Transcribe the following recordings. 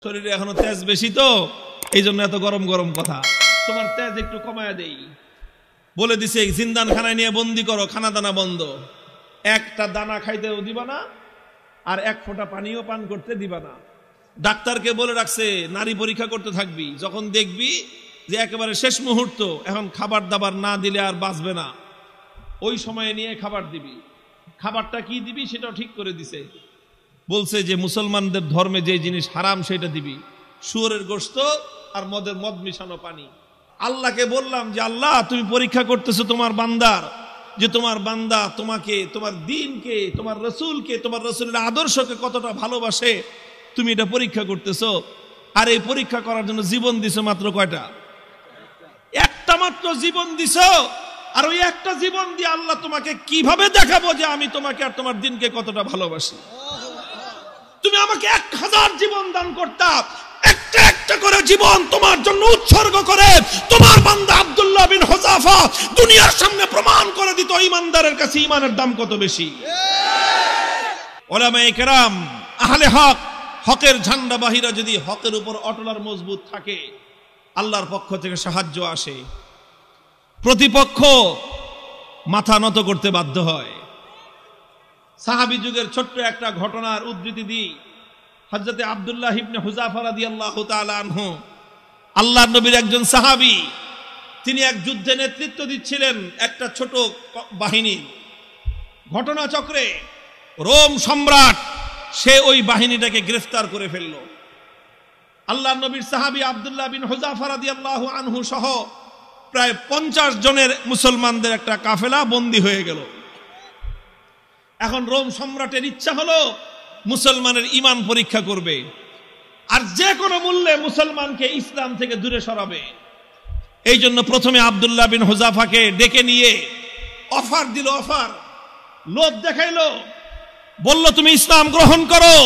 শরীরে এখনো তেজ বেশি তো এই জন্য এত গরম গরম কথা। তোমার তেজ একটু কমায়া দেই বলে দিছে, জিন্দান খানায় নিয়ে বন্দি করো, খানা দানা বন্ধ, একটা দানা খাইতেও দিবা না আর এক ফোঁটা পানিও পান করতে দিবা না। ডাক্তারকে বলে রাখছে নারী পরীক্ষা করতে থাকবি, যখন দেখবি যে একেবারে শেষ মুহূর্ত, এখন খাবার দাবার না দিলে আর বাঁচবে না, ওই সময়ে নিয়ে খাবার দিবি। খাবারটা কি দিবি সেটাও ঠিক করে দিছে, বলছে যে মুসলমানদের ধর্মে যে জিনিস হারাম সেটা দিবি, শুয়োরের গোশত আর মদ মিশানো পানি। আল্লাহকে বললাম যে আল্লাহ তুমি পরীক্ষা করতেছো তোমার বান্দার, যে তোমার বান্দা তোমাকে, তোমার দ্বীনকে, তোমার রসুলকে, তোমার রসুলের আদর্শকে কতটা ভালোবাসে, তুমি এটা পরীক্ষা করতেছো। আর এই পরীক্ষা করার জন্য জীবন দিছো মাত্র কয়টা? একটা মাত্র জীবন দিছো। আর ওই একটা জীবন দিয়ে আল্লাহ তোমাকে কিভাবে দেখাবো যে আমি তোমাকে আর তোমার দ্বীনকে কতটা ভালোবাসি। তুমি আমাকে 1000 জীবন দান করতা, একটা একটা করে জীবন তোমার জন্য উৎসর্গ করে তোমার বান্দা আব্দুল্লাহ বিন হুযাফা দুনিয়ার সামনে প্রমাণ করে দিত ঈমানদারের কাছে ঈমানের দাম কত বেশি। উলামায়ে কেরাম, আহলে হক, হকের ঝান্ডা বাহিরা যদি হকের উপর অটল আর মজবুত থাকে, আল্লাহর পক্ষ থেকে সাহায্য আসে, প্রতিপক্ষ মাথা নত করতে বাধ্য হয়। সাহাবী যুগের ছোট্ট একটা ঘটনার উদ্ধৃতি দিই। হযরতে আব্দুল্লাহ ইবনে হুযাফা রাদিয়াল্লাহু তাআলা আনহু, আল্লাহর নবীর একজন সাহাবী, তিনি এক যুদ্ধে নেতৃত্ব দিচ্ছিলেন একটা ছোট বাহিনীর। ঘটনাচক্রে রোম সম্রাট সে ওই বাহিনীটাকে গ্রেফতার করে ফেলল। আল্লাহর নবীর সাহাবী আব্দুল্লাহ বিন হুযাফা রাদিয়াল্লাহু আনহু সহ প্রায় 50 জনের মুসলমানদের একটা কাফেলা বন্দী হয়ে গেল। এখন রোম সম্রাটের ইচ্ছা হলো মুসলমানের ঈমান পরীক্ষা করবে আর যে কোনো মূল্যে মুসলমানকে ইসলাম থেকে দূরে সরাবে। এই জন্য প্রথমে আব্দুল্লাহ বিন হুযাফাকে ডেকে নিয়ে অফার দিল, অফার, লোভ দেখাইলো, বলল তুমি ইসলাম গ্রহণ করো,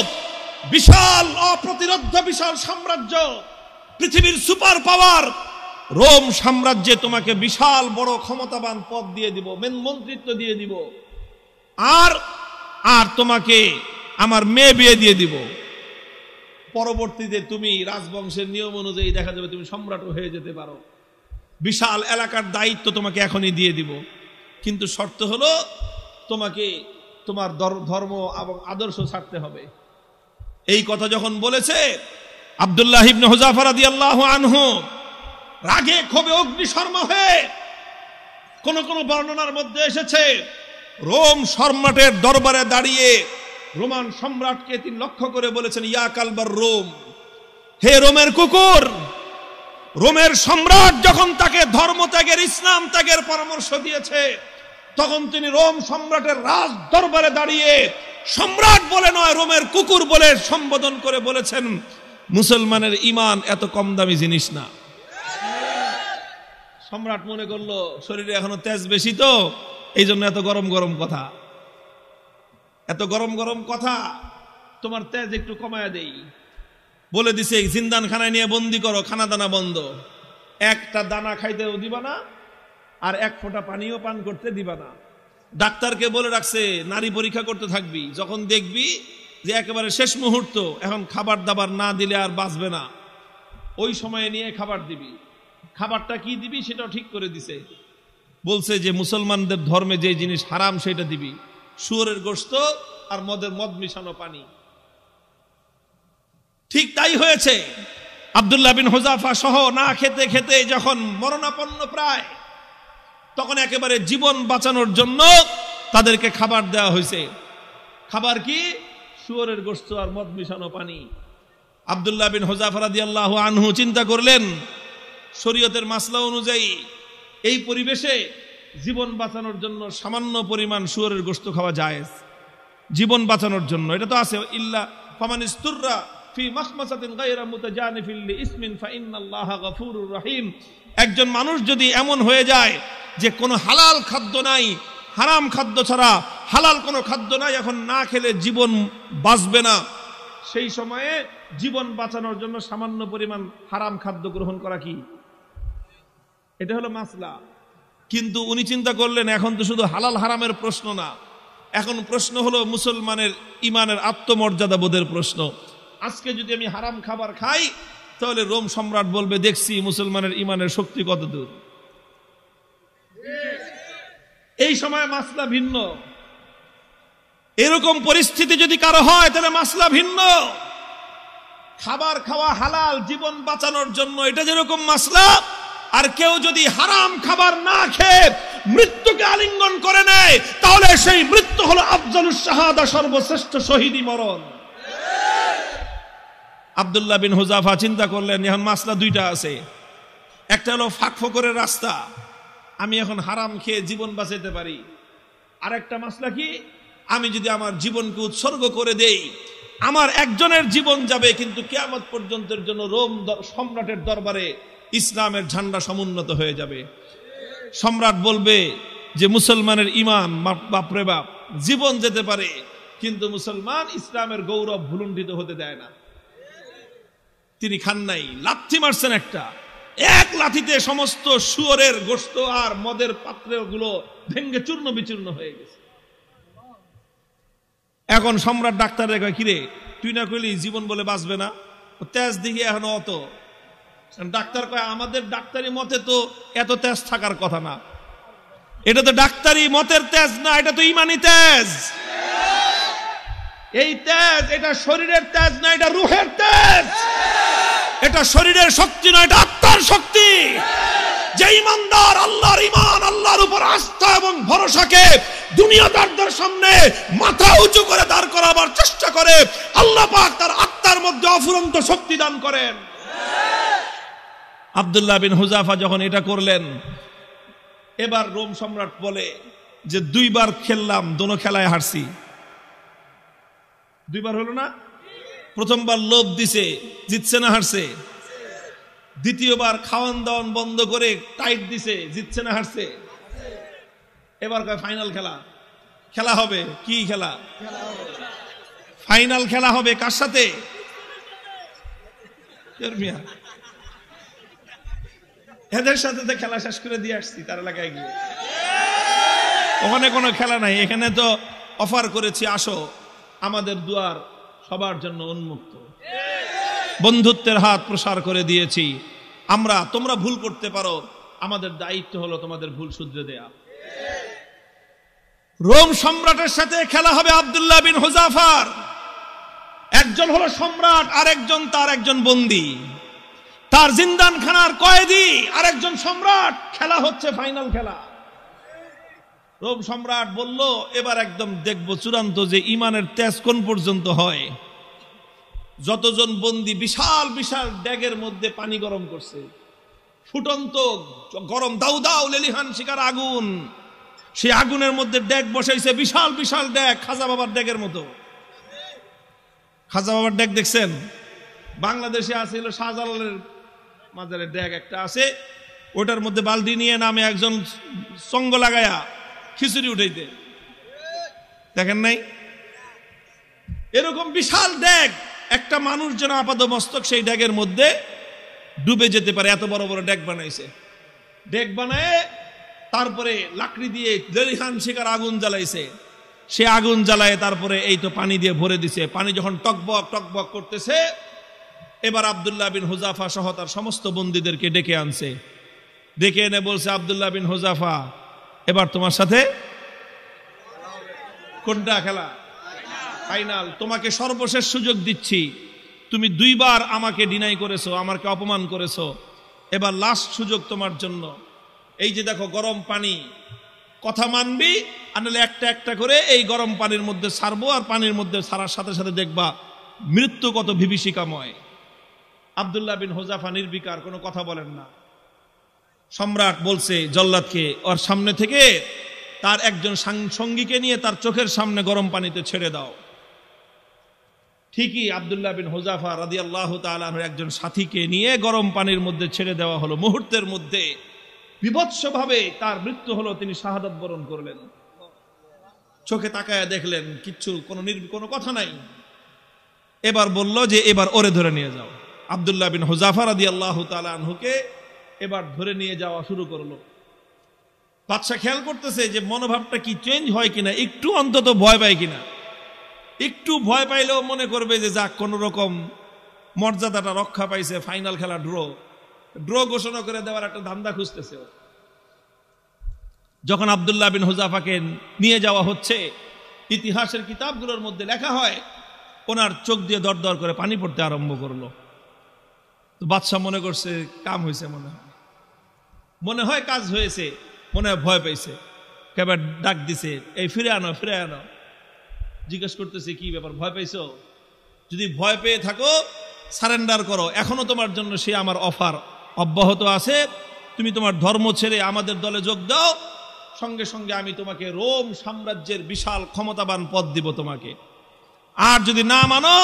বিশাল অপ্রতিরোধ্য বিশাল সাম্রাজ্য, পৃথিবীর সুপার পাওয়ার রোম সাম্রাজ্যে তোমাকে বিশাল বড় ক্ষমতাবান পদ দিয়ে দিব, মন্ত্রিত্ব দিয়ে দিব, আর আর তোমাকে আমার মেয়ে বিয়ে দিয়ে দিব। পরবর্তীতে তুমি রাজবংশের নিয়ম অনুযায়ী দেখা যাবে তুমি সম্রাটও হয়ে যেতে পারো, বিশাল এলাকার দায়িত্ব তোমাকে এখনই দিয়ে দিব, কিন্তু শর্ত হলো তোমাকে তোমার ধর্ম এবং আদর্শ ছাড়তে হবে। এই কথা যখন বলেছে, আব্দুল্লাহ ইবনে হুযাফা রাদিয়াল্লাহু আনহু রাগে ক্ষোভে অগ্নিশর্মা হয়ে, কোন কোন বর্ণনার মধ্যে এসেছে রোম সম্রাটের দরবারে দাঁড়িয়ে রোমান সম্রাটকে তিনি লক্ষ্য করে বলেছেন, ইয়া কালবার রোম, হে রোমের কুকুর। রোমের সম্রাট যখন তাকে ধর্ম ত্যাগের, ইসলাম ত্যাগের পরামর্শ দিয়েছে, তখন তিনি রোম সম্রাটের রাজ দরবারে দাঁড়িয়ে সম্রাট বলে নয়, রোমের কুকুর বলে সম্বোধন করে বলেছেন, মুসলমানের ঈমান এত কম দামি জিনিস না। সম্রাট মনে করলো শরীরে এখনো তেজ বেশি তো এই জন্য এত গরম গরম কথা, এত গরম গরম কথা, তোমার তেজ একটু কমায়া দেই বলে দিছে, জিন্দান খানায় নিয়ে বন্দি করো, খানা দানা বন্ধ, একটা দানা খাইতেও দিবা না আর এক ফোঁটা পানিও পান করতে দিবা না। ডাক্তারকে বলে রাখছে নারী পরীক্ষা করতে থাকবি, যখন দেখবি যে একেবারে শেষ মুহূর্ত, এখন খাবার দাবার না দিলে আর বাঁচবে না, ওই সময়ে নিয়ে খাবার দিবি। খাবারটা কি দিবি সেটাও ঠিক করে দিছে, বলছে যে মুসলমানদের ধর্মে যে জিনিস হারাম সেটা দিবি, শুয়োরের গোশত আর মদ মিশানো পানি। ঠিক তাই হয়েছে। আব্দুল্লাহ বিন হুযাফা সহ না খেতে খেতে যখন মরণাপন্ন প্রায়, তখন একেবারে জীবন বাঁচানোর জন্য তাদেরকে খাবার দেওয়া হয়েছে। খাবার কি? শুয়োরের গোশত আর মদ মিশানো পানি। আব্দুল্লাহ বিন হুযাফা রাদিয়াল্লাহু আনহু চিন্তা করলেন, শরীয়তের মাসলা অনুযায়ী এই পরিবেশে জীবন বাঁচানোর জন্য সামান্য পরিমাণ শুয়োরের গোশত খাওয়া জায়েজ, জীবন বাঁচানোর জন্য। এটা তো আছে, ইল্লা ফামান ইসতুররা ফি মাখমাসাতিন গায়রা মুতাজানিফিল লিইসমিন ফাইন্নাল্লাহা গফুরুর রহিম। একজন মানুষ যদি এমন হয়ে যায় যে কোনো হালাল খাদ্য নাই, হারাম খাদ্য ছাড়া হালাল কোনো খাদ্য নাই, এখন না খেলে জীবন বাঁচবে না, সেই সময়ে জীবন বাঁচানোর জন্য সামান্য পরিমাণ হারাম খাদ্য গ্রহণ করা কি, এটা হলো মাসলা। কিন্তু উনি চিন্তা করলেন এখন তো শুধু হালাল হারামের প্রশ্ন না, এখন প্রশ্ন হলো মুসলমানের ঈমানের আত্মমর্যাদা বোধের প্রশ্ন। আজকে যদি আমি হারাম খাবার খাই তাহলে রোম সম্রাট বলবে দেখছি মুসলমানের ইমানের শক্তি কত দূর। এই সময় মাসলা ভিন্ন। এরকম পরিস্থিতি যদি কারো হয় তাহলে মাসলা ভিন্ন। খাবার খাওয়া হালাল জীবন বাঁচানোর জন্য, এটা যেরকম মাসলা, আর কেউ যদি হারাম খাবার না খেয়ে মৃত্যুকে আলিঙ্গন করে নেয় তাহলে সেই মৃত্যু হলো আফজালুস শাহাদা, সর্বশ্রেষ্ঠ শহীদি মরণ। আব্দুল্লাহ বিন হুযাফা চিন্তা করলেন এখন মাসলা দুইটা আছে, একটা হলো ফাঁকফোকরের রাস্তা, আমি এখন হারাম খেয়ে জীবন বাঁচাতে পারি, আর একটা মাসলা কি, আমি যদি আমার জীবনকে উৎসর্গ করে দেই আমার একজনের জীবন যাবে কিন্তু কিয়ামত পর্যন্তের জন্য রোম সম্রাটের দরবারে ইসলামের ঝান্ডা সমুন্নত হয়ে যাবে। সম্রাট বলবে যে মুসলমানের ইমান বাপরে বাপ, জীবন যেতে পারে কিন্তু মুসলমান ইসলামের গৌরব ভুলুণ্ঠিত হতে দেয় না। তিনি খান নাই, লাথি মারছেন একটা, এক লাথিতে সমস্ত শুয়োরের গোশত আর মদের পাত্রগুলো ভেঙ্গে চূর্ণ বিচূর্ণ হয়ে গেছে। এখন সম্রাট ডাক্তার কয় কিরে তুই না কইলি জীবন বলে বাঁচবে না, তেজ দিকে এখন অত। ডাক্তার কয় আমাদের ডাক্তারি মতে তো এত তেজ থাকার কথা না, এটা তো ডাক্তারি মতের তেজ না, এটা তো ইমানি তেজ। এই তেজ এটা শরীরের তেজ না, এটা রুহের তেজ। এটা শরীরের শক্তি নয়, এটা আত্মার শক্তি। যে ইমানদার আল্লাহর ইমান, আল্লাহর উপর আস্থা এবং ভরসাকে দুনিয়াদারদের সামনে মাথা উঁচু করে দাঁড় করাবার চেষ্টা করে, আল্লাহ পাক তার আত্মার মধ্যে অফুরন্ত শক্তি দান করেন। আব্দুল্লাহ বিন হুযাফা যখন এটা করলেন, এবার রোম সম্রাট বলে যে দুইবার খেললাম, দোনো খেলায় হারছি। দুইবার হলো না, প্রথমবার লোভ দিছে, জিতছে না হারছে। দ্বিতীয়বার খাওয়ান দাওয়ান বন্ধ করে টাইট দিছে, জিতছে না হারছে। এবার কয় ফাইনাল খেলা, খেলা হবে। কি খেলা? ফাইনাল খেলা হবে। কার সাথে? এদের সাথে তো খেলা শেষ করে দিয়ে আসছি তার এলাকায় গিয়ে। ওখানে কোনো খেলা নাই, এখানে তো অফার করেছি আসো, আমাদের দুয়ার সবার জন্য উন্মুক্ত, বন্ধুত্বের হাত প্রসার করে দিয়েছি আমরা। তোমরা ভুল করতে পারো, আমাদের দায়িত্ব হলো তোমাদের ভুল শুধরে দেয়া। রোম সম্রাটের সাথে খেলা হবে আব্দুল্লাহ বিন হুযাফার। একজন হলো সম্রাট, আর একজন তার একজন বন্দী, তার জিন্দানখানার কয়েদি, আর একজন সম্রাট। খেলা হচ্ছে ফাইনাল খেলা। রোম সম্রাট বলল এবার একদম দেখবো চূড়ান্ত যে ইমানের তেজ কোন পর্যন্ত হয়। যতজন বন্দী বিশাল বিশাল ড্যাগের মধ্যে পানি গরম করছে, ফুটন্ত গরম দাউ দাউ লেলিহান শিকার আগুন, সেই আগুনের মধ্যে ড্যাগ বসাইছে, বিশাল বিশাল ড্যাগ, খাজা বাবার ড্যাগের মতো। খাজা বাবার ড্যাগ দেখছেন? বাংলাদেশে আছে হলো শাহজালালের মাজারের ড্যাগ একটা আছে, ওটার মধ্যে বালতি নিয়ে নামে একজন সঙ্গ লাগায়া খিচুড়ি উঠাইতে, দেখেন নাই? এরকম বিশাল ড্যাগ, একটা মানুষ যেন আপাত মস্তক সেই ড্যাগের মধ্যে ডুবে যেতে পারে, এত বড় বড় ড্যাগ বানাইছে। ড্যাগ বানায় তারপরে লাকড়ি দিয়ে লেলিহান শিকার আগুন জ্বালাইছে, সে আগুন জ্বালায় তারপরে এই তো পানি দিয়ে ভরে দিছে। পানি যখন টকবক টকবক করতেছে, এবার আব্দুল্লাহ বিন হুযাফা সহ তার সমস্ত বন্দীদেরকে ডেকে আনছে। ডেকে এনে বলছে আব্দুল্লাহ বিন হুযাফা এবার তোমার সাথে কোনটা খেলা? ফাইনাল। তোমাকে সর্বশেষ সুযোগ দিচ্ছি, তুমি দুইবার আমাকে ডিনাই করেছো, আমাকে অপমান করেছো, এবার লাস্ট সুযোগ তোমার জন্য। এই যে দেখো গরম পানি, কথা মানবি আর নাহলে একটা একটা করে এই গরম পানির মধ্যে ছাড়বো, আর পানির মধ্যে ছাড়ার সাথে সাথে দেখবা মৃত্যু কত বিভীষিকাময়। আব্দুল্লাহ বিন হুযাফা নির্বিকার, কোনো কথা বলেন না। সম্রাট বলছে জল্লাদকে ওর সামনে থেকে তার একজন সঙ্গীকে নিয়ে তার চোখের সামনে গরম পানিতে ছেড়ে দাও। ঠিকই আব্দুল্লাহ বিন হুযাফা রাদিয়াল্লাহু তাআলা আনহু একজন সাথীকে নিয়ে গরম পানির মধ্যে ছেড়ে দেওয়া হলো। মুহূর্তের মধ্যে বিভৎসভাবে তার মৃত্যু হলো, তিনি শাহাদাত বরণ করলেন। চোখে তাকায় দেখলেন কিচ্ছু, কোনো কথা নাই। এবার বলল যে এবার ওরে ধরে নিয়ে যাও। আব্দুল্লাহ বিন হুযাফা রাদিয়াল্লাহু তাআলা আনহুকে এবার ধরে নিয়ে যাওয়া শুরু করলো। বাদশা খেয়াল করতেছে যে মনোভাবটা কি চেঞ্জ হয় কিনা, একটু অন্তত ভয় পায় কিনা। একটু ভয় পাইলেও মনে করবে যে যাক কোন রকম মর্যাদাটা রক্ষা পাইছে, ফাইনাল খেলা ড্র ঘোষণা করে দেওয়ার একটা ধান্দা খুঁজতেছে। যখন আব্দুল্লাহ বিন হুযাফাকে নিয়ে যাওয়া হচ্ছে, ইতিহাসের কিতাবগুলোর মধ্যে লেখা হয় ওনার চোখ দিয়ে দর দর করে পানি পড়তে আরম্ভ করলো। তো বাদশাহ মনে করছে কাম হয়েছে, মনে হয় কাজ হয়েছে, মনে হয় ভয় পাইছে, কেবল ডাক দিছে, এই ফিরে আনো। জিজ্ঞেস করতেছে কি ব্যাপার, ভয় পাইছো? যদি ভয় পেয়ে থাকো সারেন্ডার করো, এখনো তোমার জন্য সে আমার অফার অব্যাহত আছে। তুমি তোমার ধর্ম ছেড়ে আমাদের দলে যোগ দাও, সঙ্গে সঙ্গে আমি তোমাকে রোম সাম্রাজ্যের বিশাল ক্ষমতাবান পদ দিব তোমাকে। আর যদি না মানো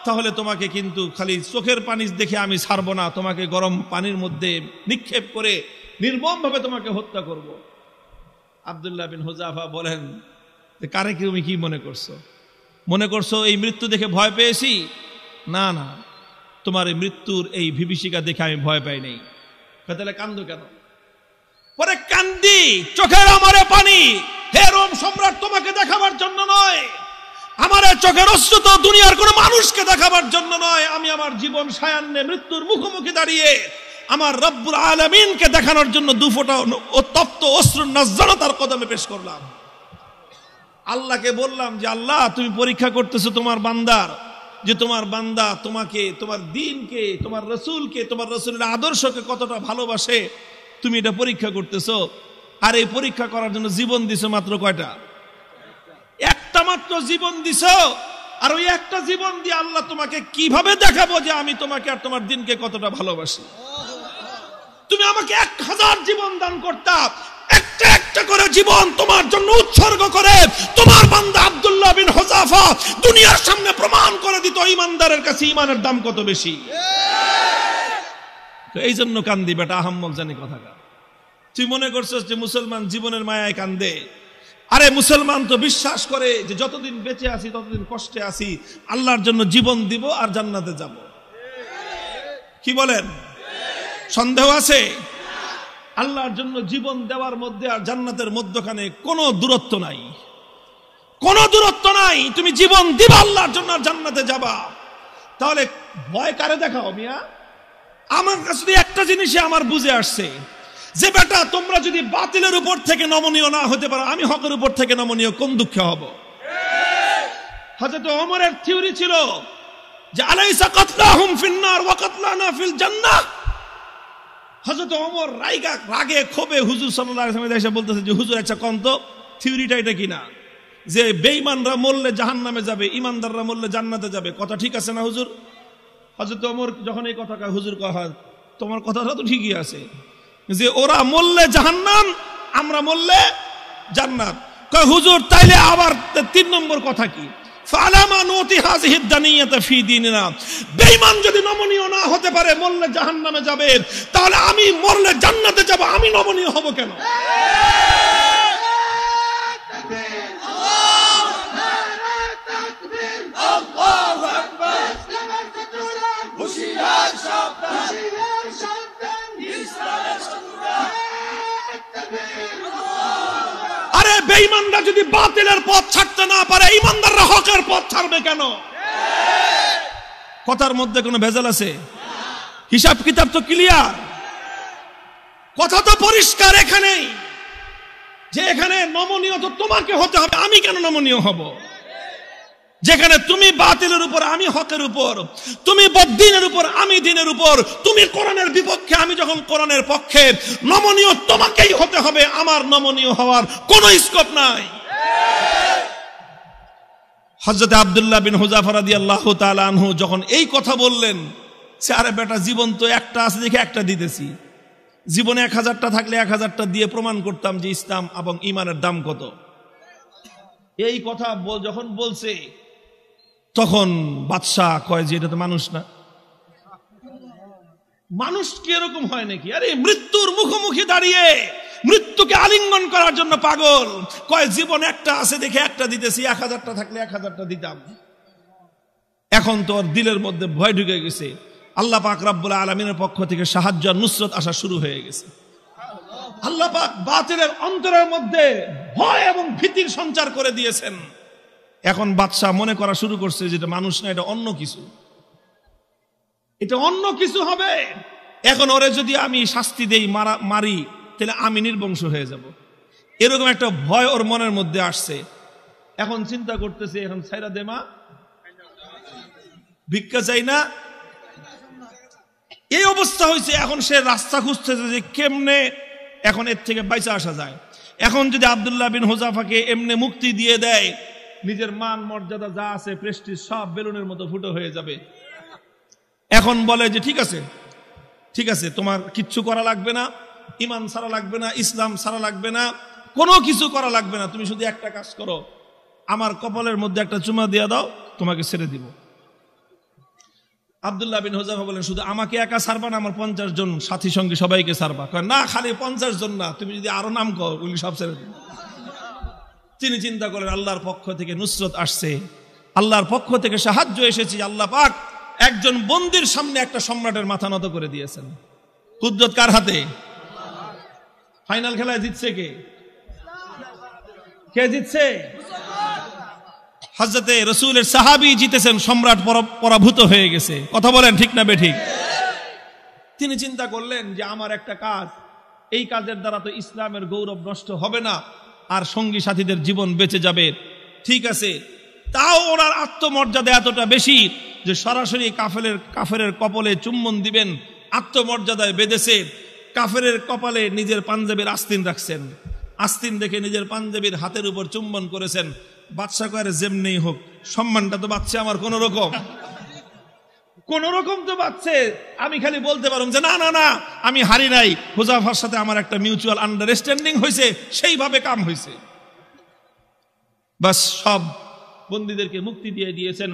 তাহলে তোমাকে কিন্তু খালি চোখের পানি দেখে আমি ছাড়বো না, তোমাকে গরম পানির মধ্যে নিক্ষেপ করে নির্মমভাবে তোমাকে হত্যা করব। আব্দুল্লাহ বিন হুযাফা বলেন, কারে তুমি কি মনে করছো এই মৃত্যু দেখে ভয় পেয়েছি? না, তোমার এই মৃত্যুর এই বিভীষিকা দেখে আমি ভয় পাই নাই। তাহলে কান্দো কেন? পরে কান্দি, চোখের আমারে পানি, হে রোম সম্রাট, তোমাকে দেখাবার জন্য নয়, আমার চোখের অশ্রু তো দুনিয়ার কোন মানুষকে দেখাবার জন্য নয়, আমি আমার জীবন সায়ান্নে মৃত্যুর মুখোমুখি দাঁড়িয়ে আমার রব্বুল আলামিনকে দেখানোর জন্য দুফোঁটা তপ্ত অশ্রু নাজরাতার কদমে পেশ করলাম। আল্লাহকে বললাম যে আল্লাহ, তুমি পরীক্ষা করতেছো তোমার বান্দার, যে তোমার বান্দা তোমাকে, তোমার দ্বীনকে, তোমার রাসূলকে, তোমার রাসূলের আদর্শকে কতটা ভালোবাসে, তুমি এটা পরীক্ষা করতেছো। আর এই পরীক্ষা করার জন্য জীবন দিছো মাত্র কয়টা? একটা মাত্র জীবন দিছো। আর ওই একটা জীবন দিয়ে আল্লাহ তোমাকে কিভাবে দেখাবো যে আমি তোমাকে আর তোমার দ্বীনকে কতটা ভালোবাসি? তুমি আমাকে 1000 জীবন দান করতা, একটা একটা করে জীবন তোমার জন্য উৎসর্গ করে তোমার বান্দা আব্দুল্লাহ বিন হুযাফা দুনিয়ার সামনে প্রমাণ করে দিত ঈমানদারের কাছে ঈমানের দাম কত বেশি। তো এই জন্য কান্দি বেটা, আহাম্মক জানি কথাটা। তুই মনে করছিস যে মুসলমান জীবনের মায়ায় কান্দে? আরে মুসলমান তো বিশ্বাস করে যে যতদিন বেঁচে আছি ততদিন কষ্টে আছি, আল্লাহর জন্য জীবন দিব আর জান্নাতে যাব। কি বলেন? সন্দেহ আছে? আল্লাহর জন্য জীবন দেওয়ার মধ্যে আর জান্নাতের মধ্যখানে কোনো দূরত্ব নাই, কোনো দূরত্ব নাই। তুমি জীবন দিবা আল্লাহর জন্য আর জান্নাতে যাবা। তাহলে ভয় কারে দেখাও মিয়া? আমার কাছে একটা জিনিসই আমার বুঝে আসছে, যে বেটা তোমরা যদি বাতিলের উপর থেকে নমনীয় না হতে পারো, আমি হকের উপর থেকে নমনীয় কোন দুঃখে হব? হযরত ওমরের থিওরি ছিল যে আলাইসা কাতলাহুম ফিন্নার ওয়া কাতলানা ফিল জান্নাহ। হযরত ওমর রাগে ক্ষোভে হুজুর সাল্লাল্লাহু আলাইহি ওয়াসাল্লাম এসে বলতেছে যে হুজুর আচ্ছা কোন তো থিওরিটা এটা কিনা, যে বেঈমানরা মরলে জাহান্নামে যাবে, ঈমানদাররা মরলে জান্নাতে যাবে, কথা ঠিক আছে না হুজুর? হযরত ওমর যখন এই কথা কয়, হুজুর কয় তোমার কথাটা তো ঠিকই আছে, যে ওরা মরলে জাহান্নাম, আমরা মরলে জান্নাত। কয় হুজুর তাইলে আবার 3 নম্বর কথা কি? ফালামা নুতি হাযিহি দানিয়াতা ফি দীনিনা। বেঈমান যদি নমনীয় না হতে পারে, মরলে জাহান্নামে যাবে, তাহলে আমি মরলে জান্নাতে যাব, আমি নমনীয় হব কেন? আল্লাহু আকবার। হুশিয়ার সাবধান, ইসলামের শত্রুরা। আরে বেঈমানরা যদি বাতিলের পথ ছাড়তে না পারে, ঈমানদাররা হকের পথ ছাড়বে কেন? কথার মধ্যে কোনো ভেজাল আছে? হিসাব কিতাব তো ক্লিয়ার, কথা তো পরিষ্কার এখানেই, যে এখানে নমনীয় তো তোমাকে হতে হবে, আমি কেন নমনীয় হব? যেখানে তুমি বাতিলের উপর, আমি হকের উপর, তুমি বদ্দীনের উপর, আমি দ্বীনের উপর, তুমি কোরআনের বিপক্ষে, আমি যখন কোরআনের পক্ষে, নমনীয় তোমাকেই হতে হবে, আমার নমনীয় হওয়ার কোনো স্কোপ নাই। হযরত আব্দুল্লাহ বিন হুযাফা রাদিয়াল্লাহু তাআলা আনহু যখন এই কথা বললেন, সে আরে বেটা জীবন তো একটা আছে দেখে একটা দিতেছি, জীবনে 1000টা থাকলে 1000টা দিয়ে প্রমাণ করতাম যে ইসলাম এবং ঈমানের দাম কত। এই কথা যখন বলছে তখন বাদশাহ কয় যে এটা তো মানুষ না, মানুষ কি এরকম হয় নাকি? আরে মৃত্যুর মুখোমুখি দাঁড়িয়ে মৃত্যুকে আলিঙ্গন করার জন্য পাগল। কয় জীবন একটা আছে দেখে একটা দিতেছি, 1000টা থাকলে 1000টা দিতাম। এখন তো ওর দিলের মধ্যে ভয় ঢুকে গেছে, আল্লাহ পাক রব্বুল আলামিনের পক্ষ থেকে সাহায্য আর নুসরত আসা শুরু হয়ে গেছে। আল্লাহ পাক বাতিলের অন্তরের মধ্যে ভয় এবং ভীতির সঞ্চার করে দিয়েছেন। এখন বাদশাহ মনে করা শুরু করছে যে এটা মানুষ না, এটা অন্য কিছু, এটা অন্য কিছু হবে। এখন ওরে যদি আমি শাস্তি দেই, মারি, তাহলে আমি নির্বংশ হয়ে যাব। এরকম একটা ভয় ওর মনের মধ্যে আসছে। এখন চিন্তা করতেছে, এখন ছাইরা দে মা, ভিক্ষা চাই না, এই অবস্থা হয়েছে। এখন সে রাস্তা খুঁজতেছে যে কেমনে এখন এর থেকে বাইচা আসা যায়। এখন যদি আব্দুল্লাহ বিন হুযাফাকে এমনি মুক্তি দিয়ে দেয়, নিজের মান মর্যাদা যা আছে, প্রেস্টিজ সব বেলুনের মতো ফুটো হয়ে যাবে। এখন বলে যে ঠিক আছে, ঠিক আছে, তোমার কিচ্ছু করা লাগবে না, ইমান ছাড়া লাগবে না, ইসলাম ছাড়া লাগবে না, কোনো কিছু করা লাগবে না, তুমি শুধু একটা কাজ করো, আমার কপালের মধ্যে একটা চুমা দিয়ে দাও, তোমাকে ছেড়ে দিব। আব্দুল্লাহ বিন হুযাফা বলেন, শুধু আমাকে একা ছাড়বা না, আমার 50 জন সাথী সঙ্গী সবাইকে ছাড়বা। না, খালি 50 জন না, তুমি যদি আরো নাম কর, ওগুলি সব ছেড়ে দিবে। তিনি চিন্তা করেন, আল্লাহর পক্ষ থেকে নুসরত আসছে, আল্লাহর পক্ষ থেকে সাহায্য এসেছে। আল্লাহ পাক একজন বন্দির সামনে একটা সম্রাটের মাথা নত করে দিয়েছেন। কুদরত কার হাতে? ফাইনাল খেলায় জিতছে কে? কে জিতছে? হযরতে রাসূলের সাহাবী জিতেছেন, সম্রাট পরাভূত হয়ে গেছে। কথা বলেন ঠিক না বেঠিক? তিনি চিন্তা করলেন যে আমার একটা কাজ, এই কাজের দ্বারা তো ইসলামের গৌরব নষ্ট হবে না, আর সঙ্গী সাথীদের জীবন বেঁচে যাবে। ঠিক আছে, তাও ওনার আত্মমর্যাদা এতটা বেশি যে সরাসরি কাফেরের কপালে চুম্বন দিবেন, আত্মমর্যাদায় বেঁধেছে। কাফেরের কপালে নিজের পাঞ্জাবির আস্তিন রাখছেন, আস্তিন দেখে নিজের পাঞ্জাবির হাতের উপর চুম্বন করেছেন। বাদশা কয়ে যেমনি হোক, সম্মানটা তো বাঁচছে আমার কোন রকম তো বাঁচছে। আমি খালি বলতে পারলাম যে না না না, আমি হারি নাই, হুযাফার সাথে আমার একটা মিউচুয়াল আন্ডারস্ট্যান্ডিং হয়েছে, সেইভাবে কাম হয়েছে। বাস সব বন্দীদেরকে মুক্তি দিয়ে দিয়েছেন।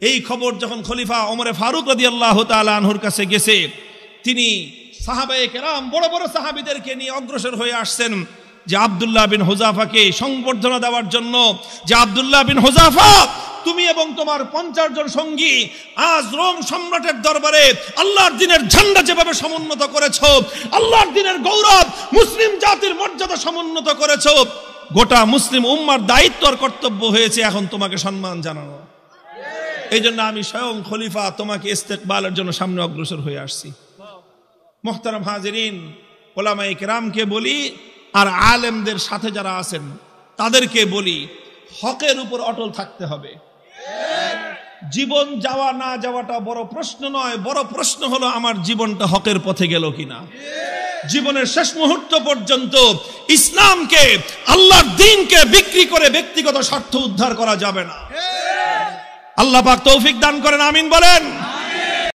এই খবর যখন খলিফা ওমরে ফারুক রাদিয়াল্লাহু তাআলা আনহুর কাছে গেছে, তিনি সাহাবায়ে কেরাম বড় বড় সাহাবীদেরকে নিয়ে অগ্রসর হয়ে আসছেন যে আব্দুল্লাহ বিন হুযাফাকে সংবর্ধনা দেওয়ার জন্য, যে আব্দুল্লাহ বিন হুযাফা, তুমি এবং তোমার 50 জন সঙ্গী আজ রোম সম্রাটের দরবারে আল্লাহর দ্বীনের ঝান্ডা যেভাবে সমুন্নত করেছো, আল্লাহর দ্বীনের গৌরব, মুসলিম জাতির মর্যাদা সমুন্নত করেছো, গোটা মুসলিম উম্মার দায়িত্ব আর কর্তব্য হয়েছে এখন তোমাকে সম্মান জানানো। এই জন্য আমি স্বয়ং খলিফা তোমাকে ইস্তেকবালের জন্য সামনে অগ্রসর হয়ে আসছি। মুহতারাম হাজিরিন, উলামায়ে কেরামকে বলি আর আলেমদের সাথে যারা আছেন তাদেরকে বলি, হকের উপর অটল থাকতে হবে। জীবন যাওয়া না যাওয়াটা বড় প্রশ্ন নয়, বড় প্রশ্ন হলো আমার জীবনটা হকের পথে গেল কিনা। জীবনের শেষ মুহূর্ত পর্যন্ত ইসলামকে, আল্লাহর দ্বীনকে বিক্রি করে ব্যক্তিগত স্বার্থ উদ্ধার করা যাবে না। আল্লাহ পাক তৌফিক দান করেন, আমিন বলেন।